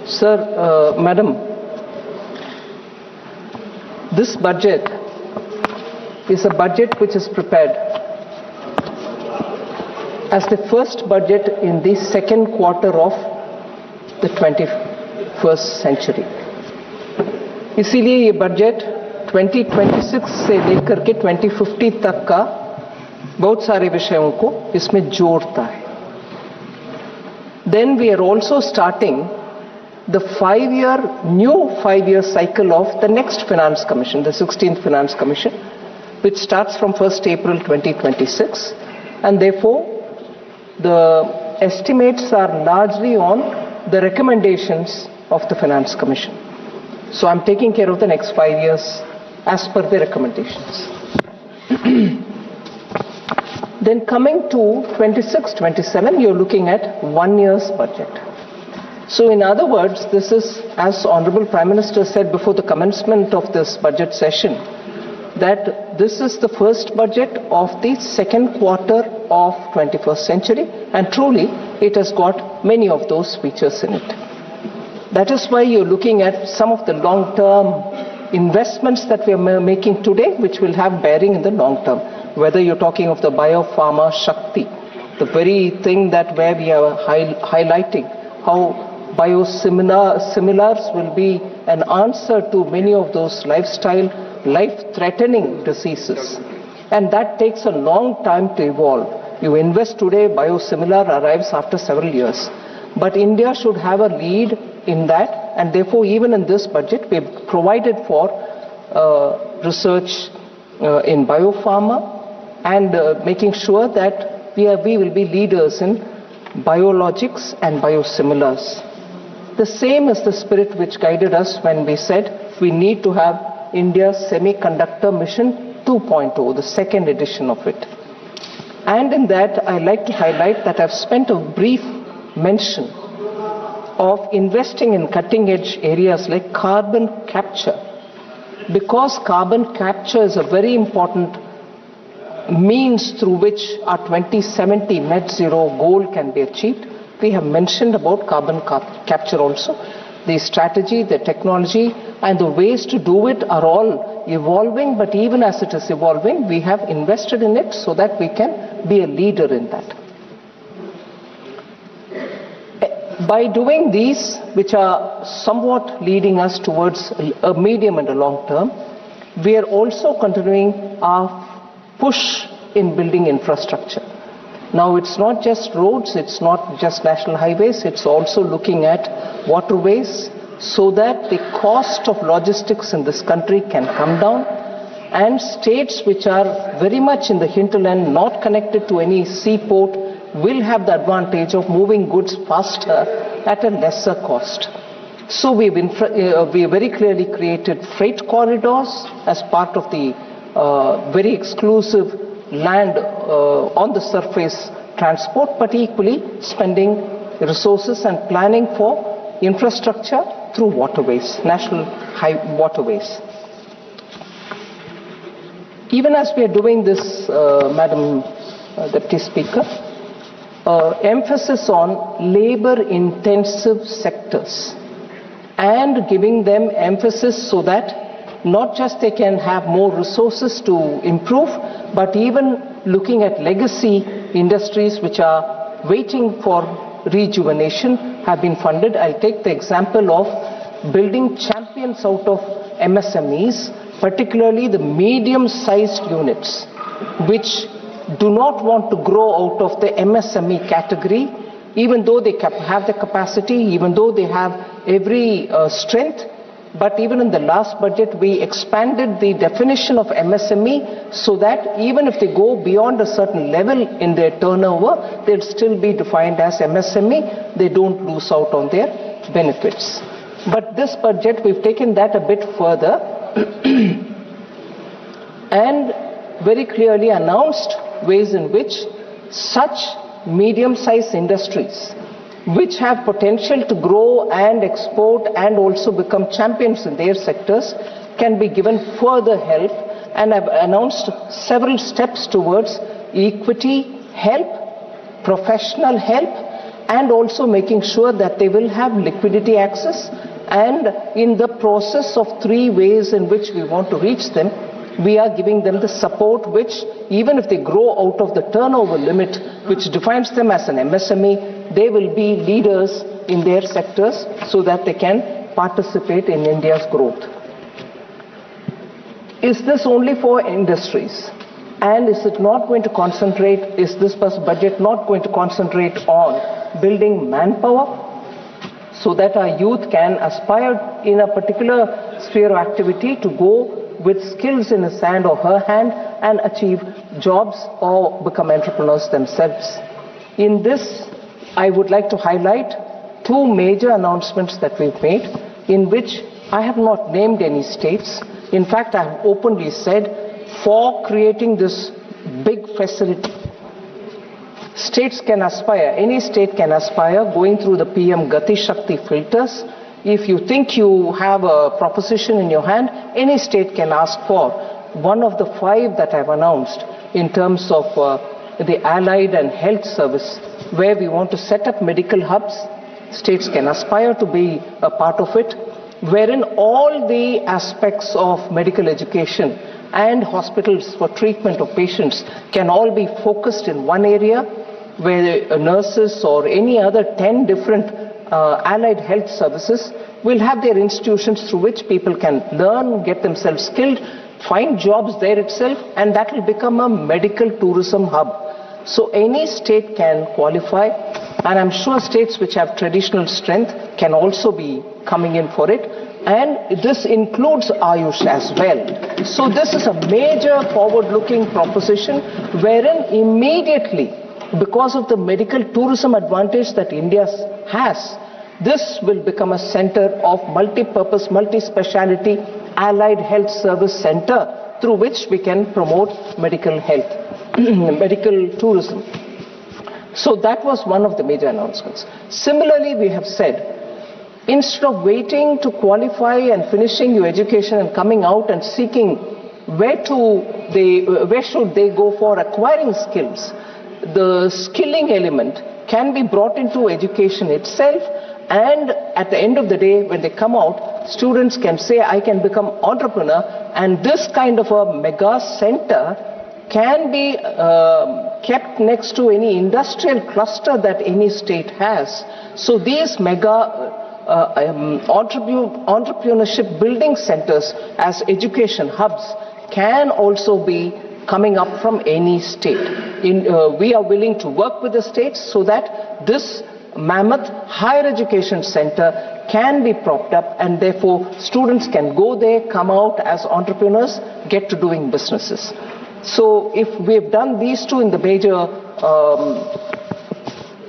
Sir, Madam, this budget is a budget which is prepared as the first budget in the second quarter of the 21st century. इसीलिए ये budget 2026 से लेकर के 2050 तक का बहुत सारे विषयों को इसमें जोड़ता है. Then we are also starting the new 5-year cycle of the next Finance Commission, the 16th Finance Commission, which starts from 1st April 2026, and therefore the estimates are largely on the recommendations of the Finance Commission. So I'm taking care of the next 5 years as per the recommendations. Then coming to 26-27, you're looking at 1 year's budget. So in other words, this is, as Honorable Prime Minister said before the commencement of this budget session, that this is the first budget of the second quarter of 21st century, and truly it has got many of those features in it. That is why you're looking at some of the long-term investments that we are making today, which will have bearing in the long term. Whether you're talking of the biopharma Shakti, the very thing that where we are highlighting how biosimilars will be an answer to many of those life-threatening diseases. And that takes a long time to evolve. You invest today, biosimilar arrives after several years. But India should have a lead in that, and therefore even in this budget we have provided for research in biopharma and making sure that we will be leaders in biologics and biosimilars. The same is the spirit which guided us when we said we need to have India's Semiconductor Mission 2.0, the second edition of it. And in that, I'd like to highlight that I've spent a brief mention of investing in cutting-edge areas like carbon capture. Because carbon capture is a very important means through which our 2070 net zero goal can be achieved. We have mentioned about carbon capture also. The strategy, the technology, and the ways to do it are all evolving, but even as it is evolving, we have invested in it so that we can be a leader in that. By doing these, which are somewhat leading us towards a medium and a long term, we are also continuing our push in building infrastructure. Now it's not just roads, it's not just national highways, it's also looking at waterways so that the cost of logistics in this country can come down, and states which are very much in the hinterland, not connected to any seaport, will have the advantage of moving goods faster at a lesser cost. So we very clearly created freight corridors as part of the very exclusive land on the surface transport, but equally spending resources and planning for infrastructure through waterways, national waterways. Even as we are doing this, Madam Deputy Speaker, emphasis on labor-intensive sectors and giving them emphasis so that not just they can have more resources to improve, but even looking at legacy industries which are waiting for rejuvenation have been funded. I'll take the example of building champions out of MSMEs, particularly the medium-sized units, which do not want to grow out of the MSME category, even though they have the capacity, even though they have every strength. But even in the last budget, we expanded the definition of MSME so that even if they go beyond a certain level in their turnover, they'll still be defined as MSME. They don't lose out on their benefits. But this budget, we've taken that a bit further and very clearly announced ways in which such medium-sized industries which have potential to grow and export and also become champions in their sectors can be given further help, and I've announced several steps towards equity help, professional help, and also making sure that they will have liquidity access. And in the process of 3 ways in which we want to reach them, we are giving them the support which, even if they grow out of the turnover limit, which defines them as an MSME, they will be leaders in their sectors so that they can participate in India's growth. Is this only for industries? And is it not going to concentrate, is this budget not going to concentrate on building manpower so that our youth can aspire in a particular sphere of activity to go with skills in his hand or her hand and achieve jobs or become entrepreneurs themselves? In this, I would like to highlight 2 major announcements that we've made, in which I have not named any states. In fact, I have openly said, for creating this big facility, states can aspire, any state can aspire, going through the PM Gati Shakti filters. If you think you have a proposition in your hand, any state can ask for one of the 5 that I've announced in terms of the allied and health service, where we want to set up medical hubs. States can aspire to be a part of it, wherein all the aspects of medical education and hospitals for treatment of patients can all be focused in one area, where nurses or any other 10 different allied health services will have their institutions through which people can learn, get themselves skilled, find jobs there itself, and that will become a medical tourism hub. So any state can qualify, and I'm sure states which have traditional strength can also be coming in for it. And this includes Ayush as well. So this is a major forward-looking proposition, wherein immediately, because of the medical tourism advantage that India has, this will become a center of multi-purpose, multi-speciality allied health service center through which we can promote medical health, medical tourism. So that was one of the major announcements. Similarly, we have said, instead of waiting to qualify and finishing your education and coming out and seeking where should they go for acquiring skills, the skilling element can be brought into education itself, and at the end of the day, when they come out, students can say, I can become entrepreneur, and this kind of a mega center can be kept next to any industrial cluster that any state has. So these mega entrepreneurship building centers as education hubs can also be coming up from any state. We are willing to work with the states so that this mammoth higher education center can be propped up, and therefore students can go there, come out as entrepreneurs, get to doing businesses. So if we've done these 2 in the major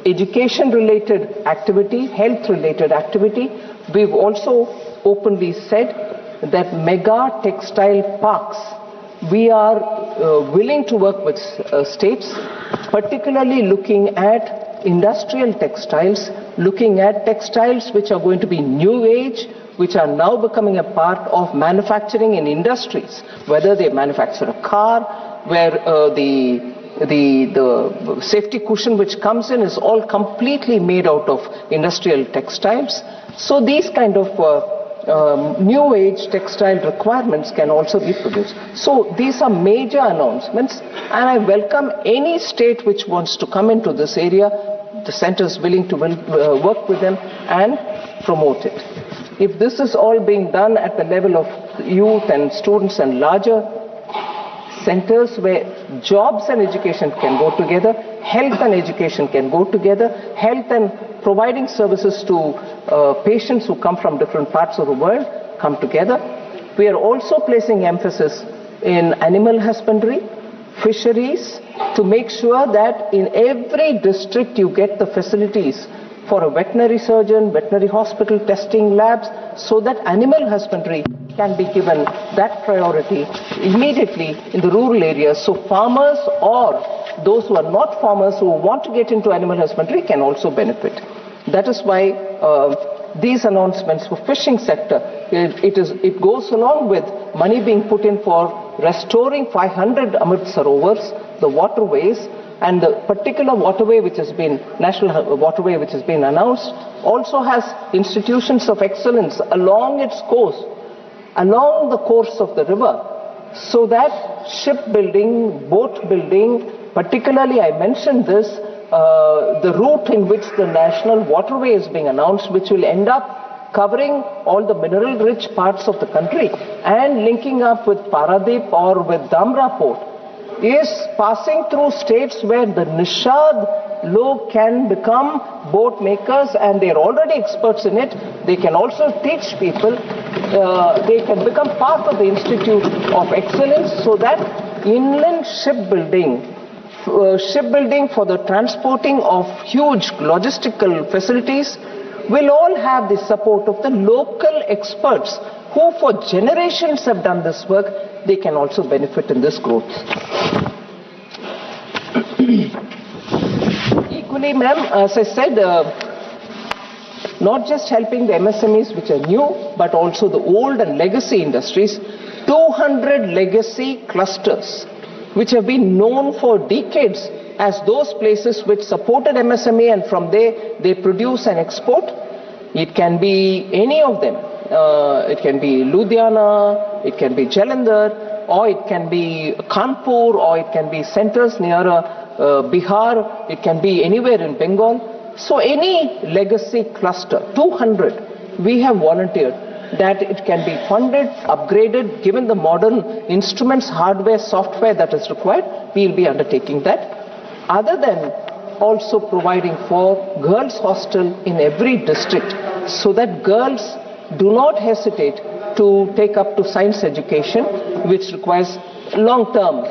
education-related activity, health-related activity, we've also openly said that mega textile parks, we are willing to work with states, particularly looking at industrial textiles, looking at textiles which are going to be new age, which are now becoming a part of manufacturing in industries, whether they manufacture a car, where the safety cushion which comes in is all completely made out of industrial textiles. So these kind of new age textile requirements can also be produced. So these are major announcements, and I welcome any state which wants to come into this area. The center is willing to work with them and promote it. If this is all being done at the level of youth and students and larger centers where jobs and education can go together, health and education can go together, health and providing services to patients who come from different parts of the world come together. We are also placing emphasis in animal husbandry, fisheries, to make sure that in every district you get the facilities for a veterinary surgeon, veterinary hospital, testing labs, so that animal husbandry can be given that priority immediately in the rural areas. So farmers or those who are not farmers who want to get into animal husbandry can also benefit. That is why these announcements for fishing sector, it goes along with money being put in for restoring 500 Amrit Sarovars, the waterways, And the particular waterway which has been, national waterway which has been announced, also has institutions of excellence along its course, along the course of the river, so that shipbuilding, boat building, particularly I mentioned this, the route in which the national waterway is being announced, which will end up covering all the mineral-rich parts of the country and linking up with Paradip or with Dhamra port, is passing through states where the Nishad log can become boat makers, and they're already experts in it. They can also teach people. They can become part of the Institute of Excellence, so that inland shipbuilding for the transporting of huge logistical facilities will all have the support of the local experts who for generations have done this work. They can also benefit in this growth. Equally, ma'am, as I said, not just helping the MSMEs which are new, but also the old and legacy industries, 200 legacy clusters which have been known for decades as those places which supported MSME, and from there they produce and export. It can be any of them. It can be Ludhiana, it can be Jalandhar, or it can be Kanpur, or it can be centers near Bihar, it can be anywhere in Bengal. So any legacy cluster, 200, we have volunteered that it can be funded, upgraded, given the modern instruments, hardware, software that is required, we will be undertaking that. Other than also providing for girls' hostel in every district, so that girls do not hesitate to take up to science education, which requires long-term,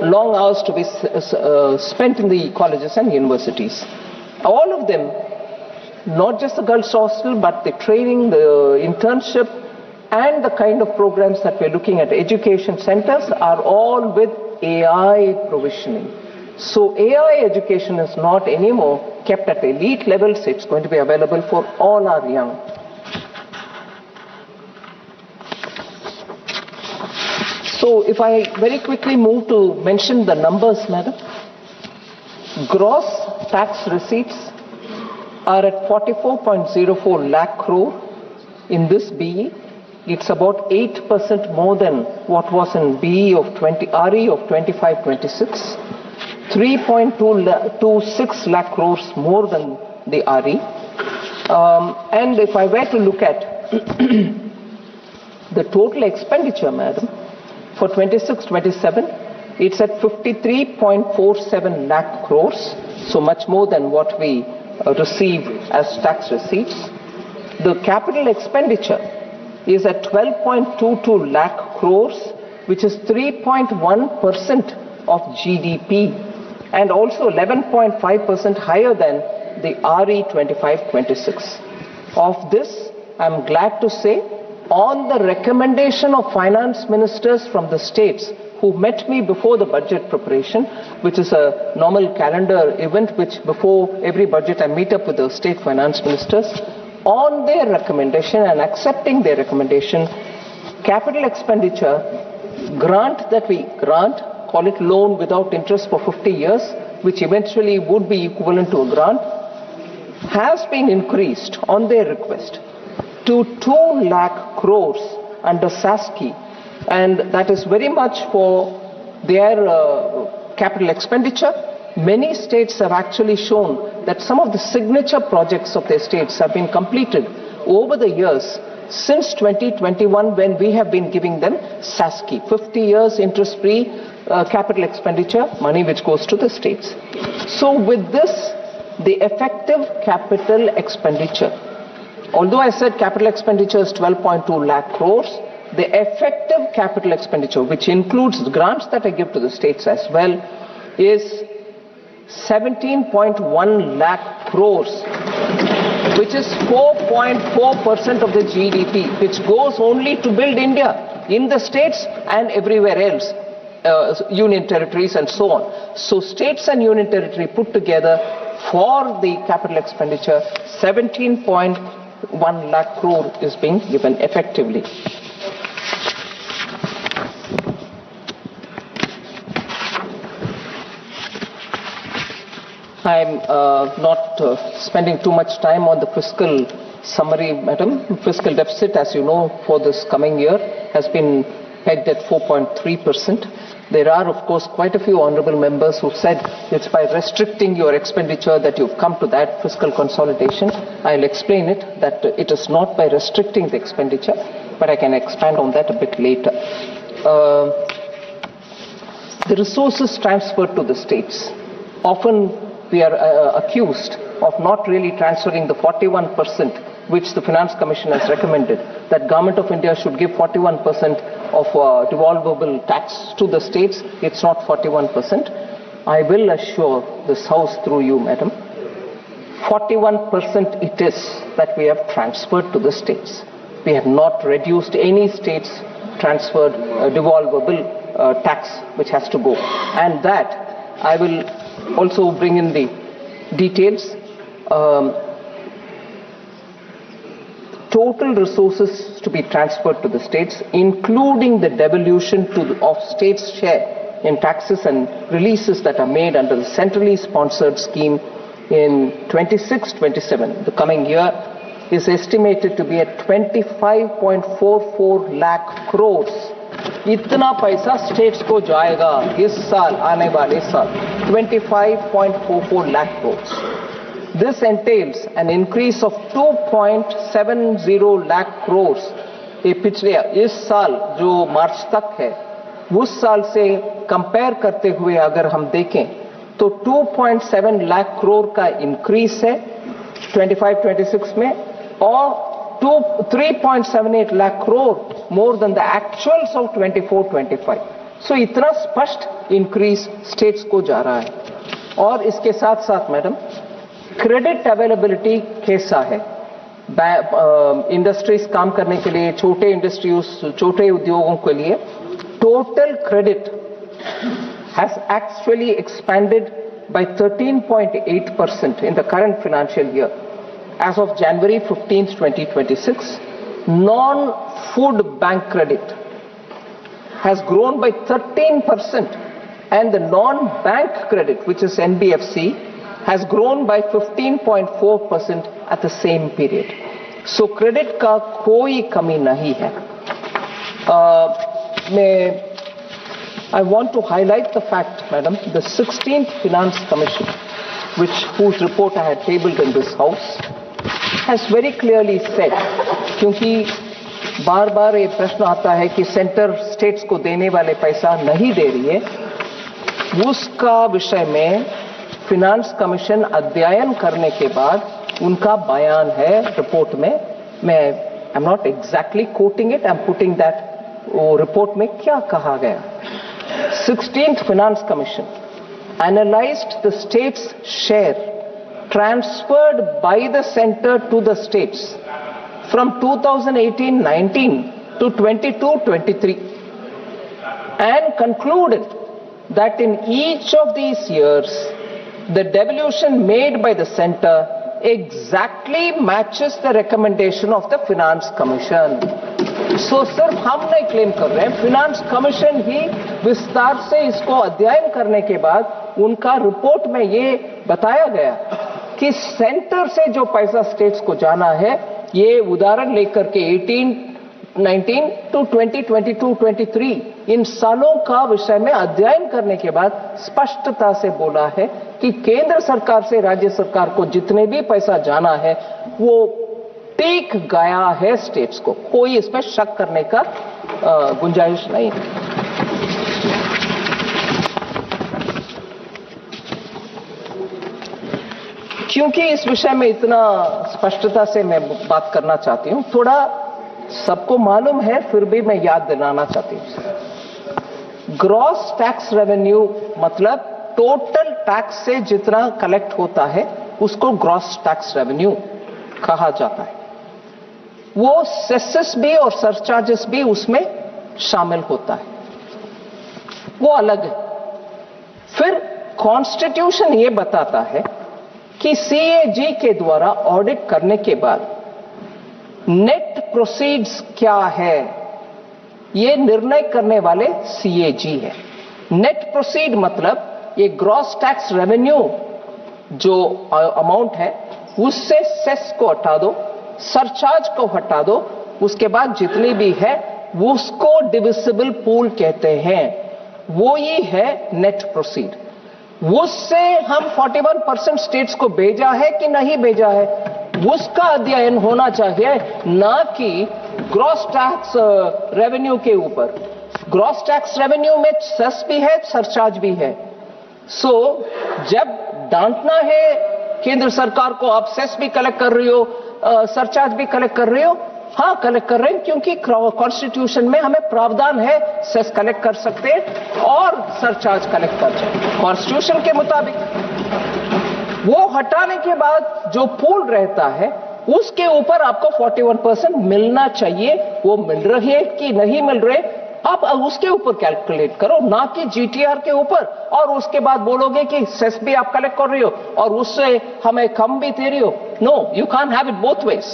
long hours to be spent in the colleges and universities. All of them, not just the girls' hostel, but the training, the internship, and the kind of programs that we're looking at, education centers, are all with AI provisioning. So AI education is not anymore kept at elite levels. It's going to be available for all our young. So if I very quickly move to mention the numbers, madam. Gross tax receipts are at 44.04 lakh crore in this BE. It's about 8% more than what was in BE of RE of 25-26. 3.26 lakh crores more than the RE. And if I were to look at the total expenditure, madam, for 26-27, it's at 53.47 lakh crores, so much more than what we receive as tax receipts. The capital expenditure is at 12.22 lakh crores, which is 3.1% of GDP, and also 11.5% higher than the RE 25-26. Of this, I'm glad to say, on the recommendation of finance ministers from the states who met me before the budget preparation, which is a normal calendar event which before every budget I meet up with the state finance ministers, on their recommendation and accepting their recommendation, capital expenditure grant that we grant, call it loan without interest for 50 years, which eventually would be equivalent to a grant, has been increased on their request to 2 lakh crores under SASKI, and that is very much for their capital expenditure. Many states have actually shown that some of the signature projects of their states have been completed over the years since 2021, when we have been giving them SASKI, 50 years interest-free capital expenditure, money which goes to the states. So with this, the effective capital expenditure, although I said capital expenditure is 12.2 lakh crores, the effective capital expenditure, which includes the grants that I give to the states as well, is 17.1 lakh crores, which is 4.4% of the GDP, which goes only to build India in the states and everywhere else, union territories and so on. So states and union territory put together for the capital expenditure, 17.1 lakh crore is being given effectively. I'm not spending too much time on the fiscal summary, madam. Fiscal deficit, as you know, for this coming year has been pegged at 4.3%. There are, of course, quite a few honorable members who said it's by restricting your expenditure that you've come to that fiscal consolidation. I'll explain it, that it is not by restricting the expenditure, but I can expand on that a bit later. The resources transferred to the states. Often we are accused of not really transferring the 41% which the Finance Commission has recommended, that Government of India should give 41% of devolvable tax to the states. It's not 41%. I will assure this House through you, madam, 41% it is that we have transferred to the states. We have not reduced any states transferred devolvable tax which has to go. And that I will also bring in the details. Total resources to be transferred to the states, including the devolution of states' share in taxes and releases that are made under the centrally sponsored scheme in 26-27, the coming year, is estimated to be at 25.44 lakh crores. इतना पैसा states को जाएगा इस साल, आने वाले साल, 25.44 lakh crores. This entails an increase of 2.70 lakh crores. ये पिछले इस साल जो मार्च तक है, उस साल से कंपेयर करते हुए अगर हम देखें तो 2.7 लाख करोड़ का इंक्रीज है 25-26 में, और 3.78 lakh crore more than the actuals of 24-25. So इतना स्पष्ट इंक्रीज स्टेट्स को जा रहा है. और इसके साथ साथ मैडम क्रेडिट अवेलेबिलिटी कैसा है? इंडस्ट्रीज काम करने के लिए, छोटे इंडस्ट्रीज, छोटे उद्योगों के लिए total credit has actually expanded by 13.8% in the current financial year. As of January 15th, 2026, non-food bank credit has grown by 13%, and the non-bank credit, which is NBFC, has grown by 15.4% at the same period. So credit का कोई कमी नहीं है. I want to highlight the fact, madam, the 16th Finance Commission, whose report I had tabled in this House, has very clearly said, क्योंकि बार बार ये प्रश्न आता है कि सेंटर स्टेट्स को देने वाले पैसा नहीं दे रही है, उसका विषय में फिनांस कमीशन अध्ययन करने के बाद उनका बयान है रिपोर्ट में. मैं I am not exactly coating it, I am putting that वो रिपोर्ट में क्या कहा गया. 16th Finance Commission analyzed the state's share transferred by the center to the states from 2018-19 to 22-23 and concluded that in each of these years the devolution made by the center exactly matches the recommendation of the Finance Commission. So सिर्फ हम नहीं claim कर रहे हैं, finance commission ही विस्तार से इसको अध्ययन करने के बाद उनका रिपोर्ट में ये बताया गया कि सेंटर से जो पैसा स्टेट्स को जाना है, ये उदाहरण लेकर के 18-19 to 20-22-23 इन सालों का विषय में अध्ययन करने के बाद स्पष्टता से बोला है कि केंद्र सरकार से राज्य सरकार को जितने भी पैसा जाना है वो टिक गया है स्टेट्स को. कोई इसमें शक करने का गुंजाइश नहीं है. क्योंकि इस विषय में इतना स्पष्टता से मैं बात करना चाहती हूं, थोड़ा सबको मालूम है फिर भी मैं याद दिलाना चाहती हूं. ग्रॉस टैक्स रेवेन्यू मतलब टोटल टैक्स से जितना कलेक्ट होता है उसको ग्रॉस टैक्स रेवेन्यू कहा जाता है. वो सेसेस भी और सरचार्जेस भी उसमें शामिल होता है, वो अलग है. फिर कॉन्स्टिट्यूशन ये बताता है कि सीएजी के द्वारा ऑडिट करने के बाद नेट प्रोसीड्स क्या है, ये निर्णय करने वाले सीएजी है. नेट प्रोसीड मतलब ये ग्रॉस टैक्स रेवेन्यू जो अमाउंट है उससे सेस को हटा दो, सरचार्ज को हटा दो, उसके बाद जितनी भी है उसको डिविजिबल पूल कहते हैं, वो ही है नेट प्रोसीड। उससे हम 41% स्टेट्स को भेजा है कि नहीं भेजा है, उसका अध्ययन होना चाहिए, ना कि ग्रॉस टैक्स रेवेन्यू के ऊपर। ग्रॉस टैक्स रेवेन्यू में सेस भी है, सरचार्ज भी है। सो जब डांटना है केंद्र सरकार को, आप सेस भी कलेक्ट कर रही हो, सरचार्ज भी कलेक्ट कर रही हो, हाँ कलेक्ट कर रहे हैं, क्योंकि कॉन्स्टिट्यूशन में हमें प्रावधान है सेस कलेक्ट कर सकते हैं और सरचार्ज कलेक्ट कर सकते हैं कॉन्स्टिट्यूशन के मुताबिक। वो हटाने के बाद जो पूल रहता है उसके ऊपर आपको 41% मिलना चाहिए। वो मिल रही है कि नहीं मिल रहे, आप उसके ऊपर कैलकुलेट करो, ना कि जीटीआर के ऊपर, और उसके बाद बोलोगे कि सेस भी आप कलेक्ट कर रही हो और उससे हमें कम भी दे रही हो। No, you can have it both ways.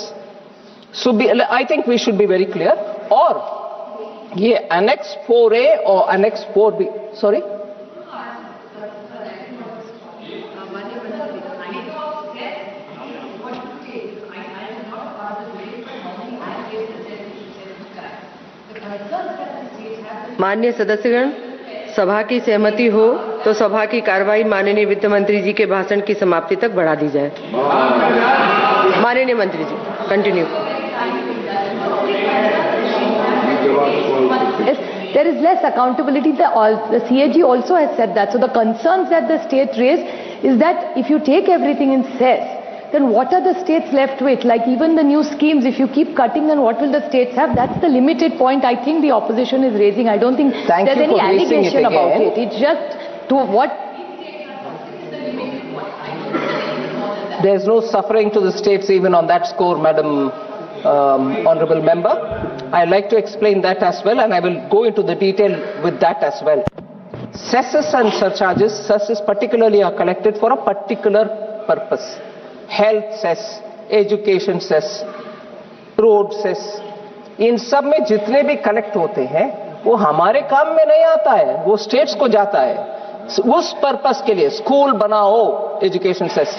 So I think we should be very clear। और ये Annex 4A और Annex 4B, sorry, माननीय सदस्यगण, सभा की सहमति हो तो सभा की कार्रवाई माननीय वित्त मंत्री जी के भाषण की समाप्ति तक बढ़ा दी जाए। माननीय मंत्री जी, continue. Yes, there is less accountability. The CAG also has said that. So the concerns that the state raised is that if you take everything in cess, then what are the states left with? Like even the new schemes, if you keep cutting, then what will the states have? That's the limited point I think the opposition is raising. I don't think there's any allegation about it. It's just to what. There's no suffering to the states even on that score, Madam Honorable Member. I'd like to explain that as well, and I will go into the detail with that as well. Cesses and surcharges, cesses particularly are collected for a particular purpose. Health cess, education cess, road cess, इन सब में जितने भी collect होते हैं वो हमारे काम में नहीं आता है, वो स्टेट्स को जाता है उस पर्पस के लिए। स्कूल बनाओ, एजुकेशन सेस,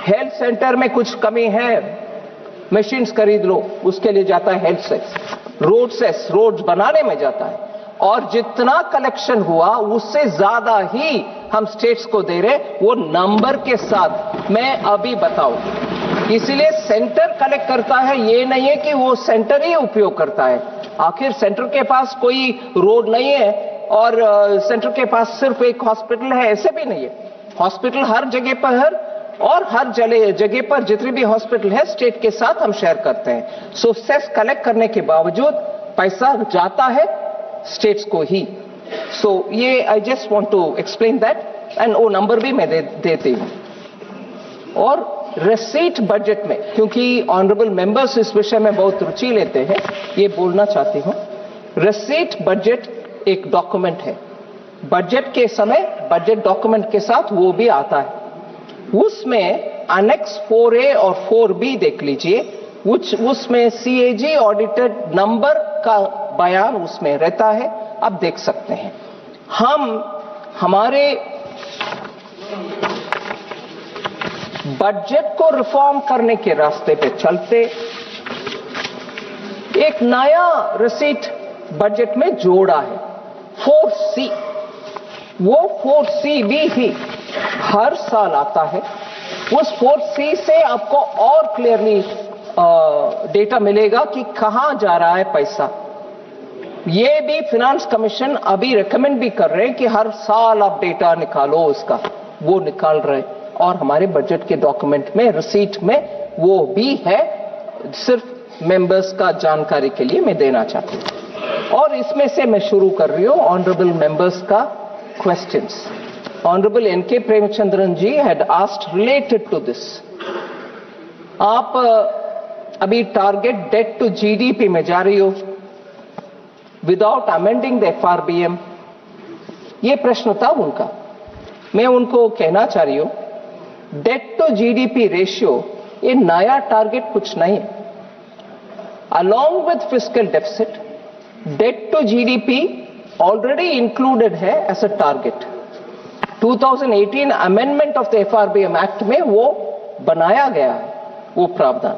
हेल्थ सेंटर में कुछ कमी है, मशीन्स खरीद लो, उसके लिए जाता है health cess. Road cess, road बनाने में जाता है, और जितना कलेक्शन हुआ उससे ज्यादा ही हम स्टेट्स को दे रहे, वो नंबर के साथ मैं अभी बताऊं। इसलिए सेंटर कलेक्ट करता है, ये नहीं है कि वो सेंटर ही उपयोग करता है। आखिर सेंटर के पास कोई रोड नहीं है और सेंटर के पास सिर्फ एक हॉस्पिटल है, ऐसे भी नहीं है। हॉस्पिटल हर जगह पर है, और हर जगह पर जितनी भी हॉस्पिटल है स्टेट के साथ हम शेयर करते हैं। सो सेस कलेक्ट करने के बावजूद पैसा जाता है स्टेट्स को ही। सो ये I just want to explain that, and वो नंबर भी मैं देती हूं। और रिसीट बजट में, क्योंकि ऑनरेबल मेंबर्स इस विषय में बहुत रुचि लेते हैं, ये बोलना चाहती हूं। रिसीट बजट एक डॉक्यूमेंट है, बजट के समय बजट डॉक्यूमेंट के साथ वो भी आता है। उसमें Annex 4A और 4B देख लीजिए, उसमें CAG ऑडिटेड नंबर का बयान उसमें रहता है, आप देख सकते हैं। हम हमारे बजट को रिफॉर्म करने के रास्ते पे चलते एक नया रिसीट बजट में जोड़ा है, 4C। वो 4C भी ही हर साल आता है। उस 4C से आपको और क्लियरली डेटा मिलेगा कि कहां जा रहा है पैसा। ये भी फिनांस कमीशन अभी रेकमेंड भी कर रहे हैं कि हर साल आप डेटा निकालो उसका, वो निकाल रहे। और हमारे बजट के डॉक्यूमेंट में, रिसीट में वो भी है, सिर्फ मेंबर्स का जानकारी के लिए मैं देना चाहती हूं। और इसमें से मैं शुरू कर रही हूं ऑनरेबल मेंबर्स का questions. Honorable N.K. Premchandran ji had asked related to this. आप अभी टारगेट डेट टू जीडीपी में जा रही हो विदाउट अमेंडिंग द FRBM, ये प्रश्न था उनका। मैं उनको कहना चाह रही हूं, डेट टू जीडीपी रेशियो ये नया टारगेट कुछ नहीं है। Along with fiscal deficit, debt to GDP already included है as a target. 2018 amendment of the FRBM act में वो बनाया गया है, वो प्रावधान.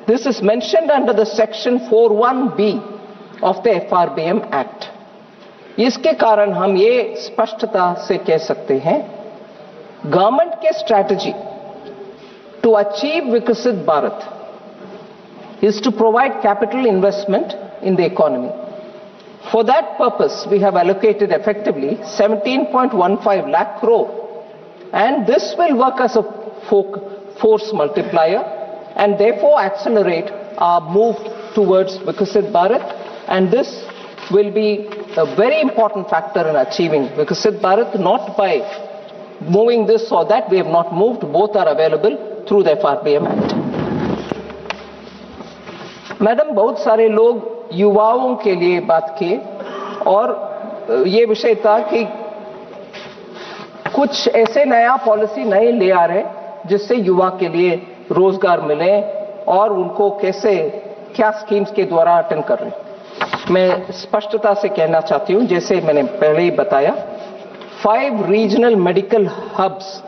This is mentioned under the section 41B of the FRBM act. इसके कारण हम ये स्पष्टता से कह सकते हैं, गवर्नमेंट के स्ट्रैटेजी टू अचीव विकसित Bharat is to provide capital investment in the economy. For that purpose, we have allocated effectively 17.15 lakh crore, and this will work as a force multiplier and therefore accelerate our move towards Vikasit Bharat, and this will be a very important factor in achieving Vikasit Bharat, not by moving this or that. We have not moved, both are available through the FRBM Act. Madam, बहुत सारे लोग युवाओं के लिए बात किए और ये विषय था कि कुछ ऐसे नया पॉलिसी नए ले आ रहे जिससे युवा के लिए रोजगार मिले और उनको कैसे क्या स्कीम्स के द्वारा अटेंड कर रहे. मैं स्पष्टता से कहना चाहती हूं, जैसे मैंने पहले ही बताया, 5 regional medical hubs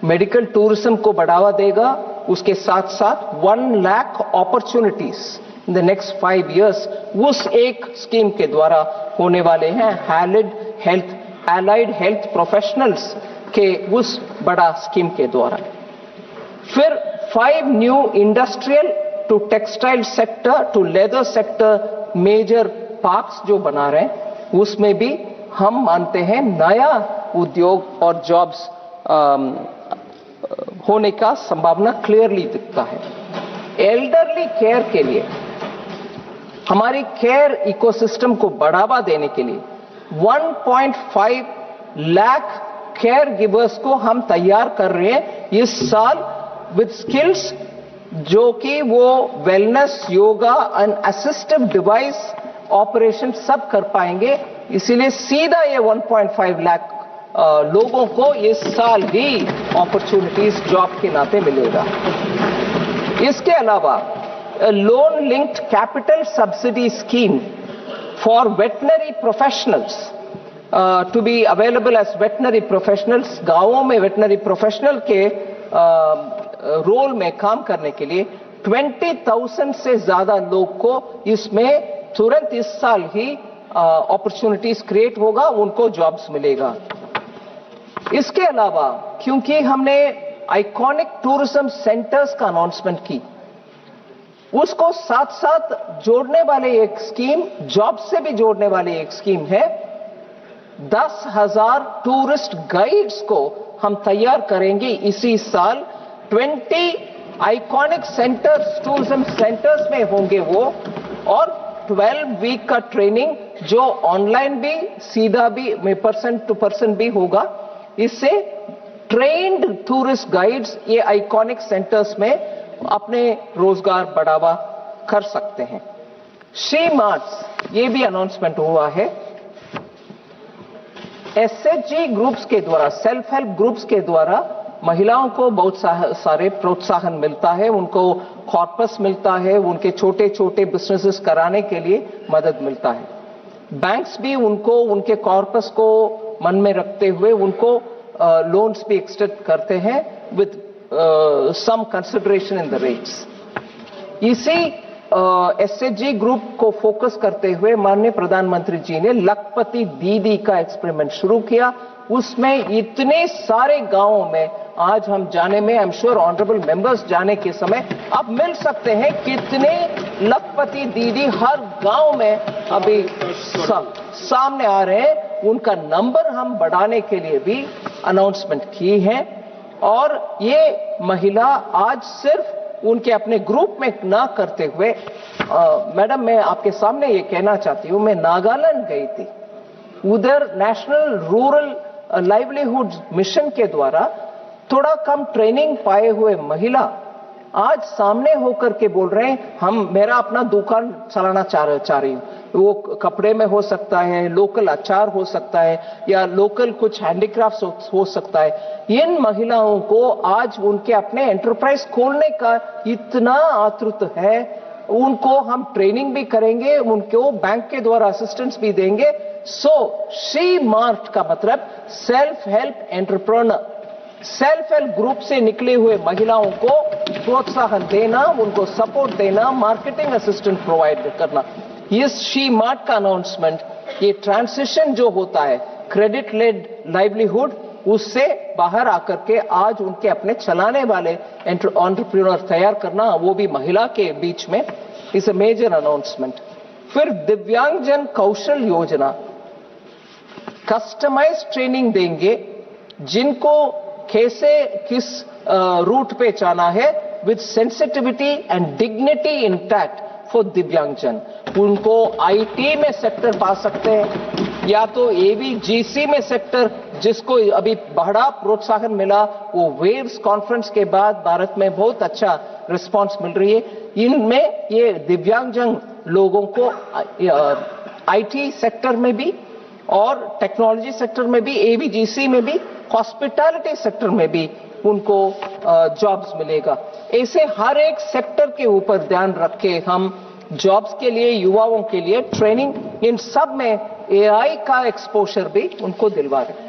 medical tourism को बढ़ावा देगा. उसके साथ साथ 1 lakh opportunities in the next 5 years उस एक स्कीम के द्वारा होने वाले हैं. एलाइड हेल्थ प्रोफेशनल्स के उस बड़ा स्कीम के द्वारा. फिर 5 new industrial to textile sector to leather sector major parks जो बना रहे हैं, उसमें भी हम मानते हैं नया उद्योग और जॉब्स होने का संभावना क्लियरली दिखता है. एल्डरली केयर के लिए, हमारी केयर इकोसिस्टम को बढ़ावा देने के लिए 1.5 लाख केयर गिवर्स को हम तैयार कर रहे हैं इस साल विद स्किल्स, जो कि वो wellness, yoga and assistive device operation सब कर पाएंगे. इसीलिए सीधा ये 1.5 लाख लोगों को इस साल ही अपॉर्चुनिटीज जॉब के नाते मिलेगा. इसके अलावा loan linked capital subsidy scheme for veterinary professionals to be available as veterinary professionals. गांवों में वेटनरी प्रोफेशनल के रोल में काम करने के लिए 20,000 से ज्यादा लोग को इसमें तुरंत इस साल ही अपॉर्चुनिटीज क्रिएट होगा, उनको जॉब्स मिलेगा. इसके अलावा क्योंकि हमने आइकॉनिक टूरिज्म सेंटर्स का अनाउंसमेंट की, उसको साथ साथ जोड़ने वाले एक स्कीम, जॉब से भी जोड़ने वाली एक स्कीम है. 10,000 टूरिस्ट गाइड्स को हम तैयार करेंगे इसी साल. 20 आइकॉनिक सेंटर्स, टूरिज्म सेंटर्स में होंगे वो, और 12 वीक का ट्रेनिंग जो ऑनलाइन भी, सीधा भी, पर्सन टू पर्सन भी होगा. इससे ट्रेन्ड टूरिस्ट गाइड्स ये आइकॉनिक सेंटर्स में अपने रोजगार बढ़ावा कर सकते हैं. शी मार्ट्स, ये भी अनाउंसमेंट हुआ है. SHG ग्रुप्स के द्वारा, सेल्फ हेल्प ग्रुप्स के द्वारा महिलाओं को बहुत सारे प्रोत्साहन मिलता है, उनको कॉर्पस मिलता है, उनके छोटे छोटे बिजनेसेस कराने के लिए मदद मिलता है. बैंक्स भी उनको, उनके कॉर्पस को मन में रखते हुए उनको लोन्स भी एक्सटेंड करते हैं with some consideration in the rates. इसी SHG ग्रुप को फोकस करते हुए माननीय प्रधानमंत्री जी ने लखपति दीदी का एक्सपेरिमेंट शुरू किया. उसमें इतने सारे गांवों में आज हम जाने में, I am sure honourable members जाने के समय अब मिल सकते हैं कितने लखपति दीदी हर गांव में अभी सामने आ रहे हैं. उनका नंबर हम बढ़ाने के लिए भी अनाउंसमेंट की है. और ये महिला आज सिर्फ उनके अपने ग्रुप में ना करते हुए, मैडम मैं आपके सामने ये कहना चाहती हूं, मैं नागालैंड गई थी. उधर नेशनल रूरल लाइवलीहुड मिशन के द्वारा थोड़ा कम ट्रेनिंग पाए हुए महिला आज सामने होकर के बोल रहे हैं, हम मेरा अपना दुकान चलाना चाह रही हूं. वो कपड़े में हो सकता है, लोकल अचार हो सकता है, या लोकल कुछ हैंडीक्राफ्ट हो सकता है. इन महिलाओं को आज उनके अपने एंटरप्राइज खोलने का इतना आतुरता है उनको हम ट्रेनिंग भी करेंगे, उनको बैंक के द्वारा असिस्टेंस भी देंगे। सो शी मार्ट का मतलब self help entrepreneur, self help group से निकले हुए महिलाओं को प्रोत्साहन देना, उनको सपोर्ट देना, मार्केटिंग असिस्टेंस प्रोवाइड करना। ये शी मार्ट का अनाउंसमेंट, ये ट्रांसिशन जो होता है क्रेडिट लेड लाइवलीहुड, उससे बाहर आकर के आज उनके अपने चलाने वाले एंटरप्रेन्योर तैयार करना, वो भी महिला के बीच में, इज अ मेजर अनाउंसमेंट। फिर दिव्यांगजन कौशल योजना, कस्टमाइज ट्रेनिंग देंगे, जिनको कैसे किस रूट पे जाना है, with sensitivity and dignity intact for दिव्यांगजन। उनको आईटी में सेक्टर पा सकते हैं, या तो एवीजीसी में सेक्टर, जिसको अभी बड़ा प्रोत्साहन मिला, वो वेव्स कॉन्फ्रेंस के बाद भारत में बहुत अच्छा रिस्पांस मिल रही है। इनमें ये दिव्यांगजन लोगों को आईटी सेक्टर में भी और टेक्नोलॉजी सेक्टर में भी, एवीजीसी में भी, हॉस्पिटैलिटी सेक्टर में भी उनको जॉब्स मिलेगा। ऐसे हर एक सेक्टर के ऊपर ध्यान रख के हम जॉब्स के लिए, युवाओं के लिए ट्रेनिंग, इन सब में एआई का एक्सपोजर भी उनको दिलवा रहे हैं।